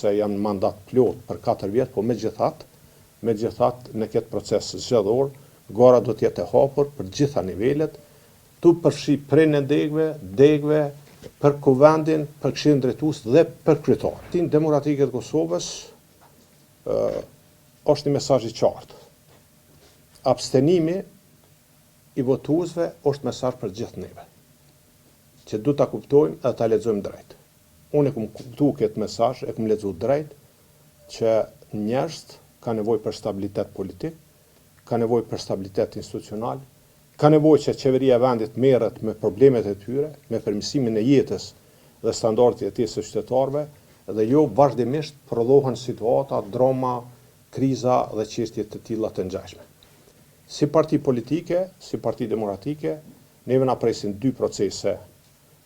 se jam në mandat plot për 4 vjet, po megjithatë në këtë proces zgjedhor, gara do të jetë e hapur për gjitha nivelet, tu përfshi prej në degve, për kuvendin, për këshillin drejtues dhe për kryetar. Partia Demokratike të Kosovës është një mesazh i qartë. Abstenimi i votuesve është mesazh për gjithë neve, që du ta kuptojmë dhe ta lexojmë drejt. Unë e kam kuptuar këtë mesazh, e kam lexuar drejt, që njerëzit ka nevojë për stabilitet politik, ka nevojë për stabilitet institucional, ka nevojë që qeveria e vendit merret me problemet e tyre, me përmirësimin e jetës dhe standardet e jetës së qytetarëve, dhe jo vazhdimisht prodhohen situata, drama, kriza dhe çështje të tilla të ngjashme. Si parti politike, si Parti Demokratike, neve na presin 2 procese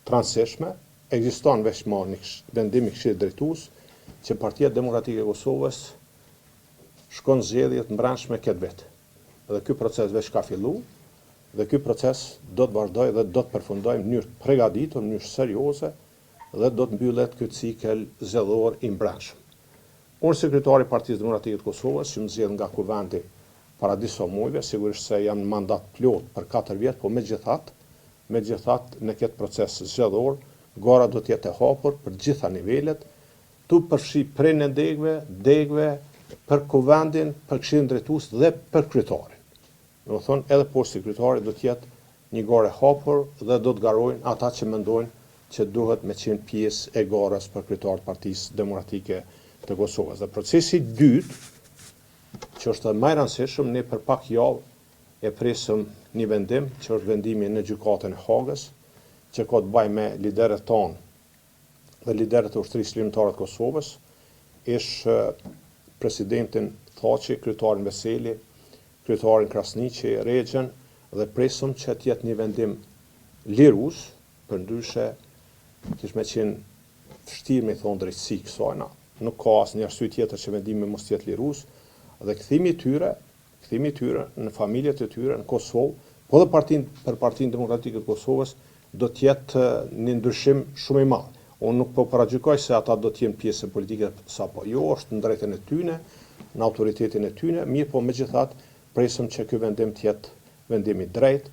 transishme. Ekziston veçmon një vendim i Këshillit Drejtues që Partia Demokratike e Kosovës shkon zgjedhjet mbrëmshme këtë vit. Dhe ky proces veç ka filluar, dhe ky proces do të vazhdojë dhe do të përfundojë në mënyrë të përgatitur, në mënyrë serioze, dhe do të mbyllet ky cikël zgjedhor i mbrëmshëm. Unë sekretari i Partisë Demokratike të Kosovës, që më zgjedh nga kuvendi para disa muajve, sigurisht se jam në mandat plot për 4 vjet, po megjithatë në këtë proces zgjedhor, gara do të jetë e hapur për gjitha nivelet, tu përfshi prej në degve, për kuvendin, për këshillin drejtues dhe për kryetarin. Do të thonë edhe poshtë kryetarit do të jetë një garë e hapur dhe do të garojnë ata që mendojnë që duhet me qenë pjesë e garës për kryetar të Partisë Demokratike të Kosovës. Dhe procesi i dytë, që është më i rëndësishëm, ne për pak javë e presim një vendim, që është vendimi në gjykatën e Hagës, që ka të bëjë me liderët tonë dhe liderët e ushtrisë lirimtare të Kosovës, ish presidentin Thaçi, kryetarin Veseli, kryetarin Krasniqi, Rexhen, dhe presim që të jetë një vendim lirues, përndryshe kish me qenë vështirë me thonë drejtësi kësajna. Nuk ka asnjë arsye tjetër që vendimi mos jetë lirues, dhe kthimi i tyre në familjet e tyre në Kosovë, po dhe për Partinë Demokratike të Kosovës do të jetë një ndryshim shumë i madh. Unë nuk po paragjykoj se ata do të jenë pjesë politike sapo jo, është në drejtën e tyre, në autoritetin e tyre, mirë po megjithatë presim që ky vendim të jetë vendim i drejtë,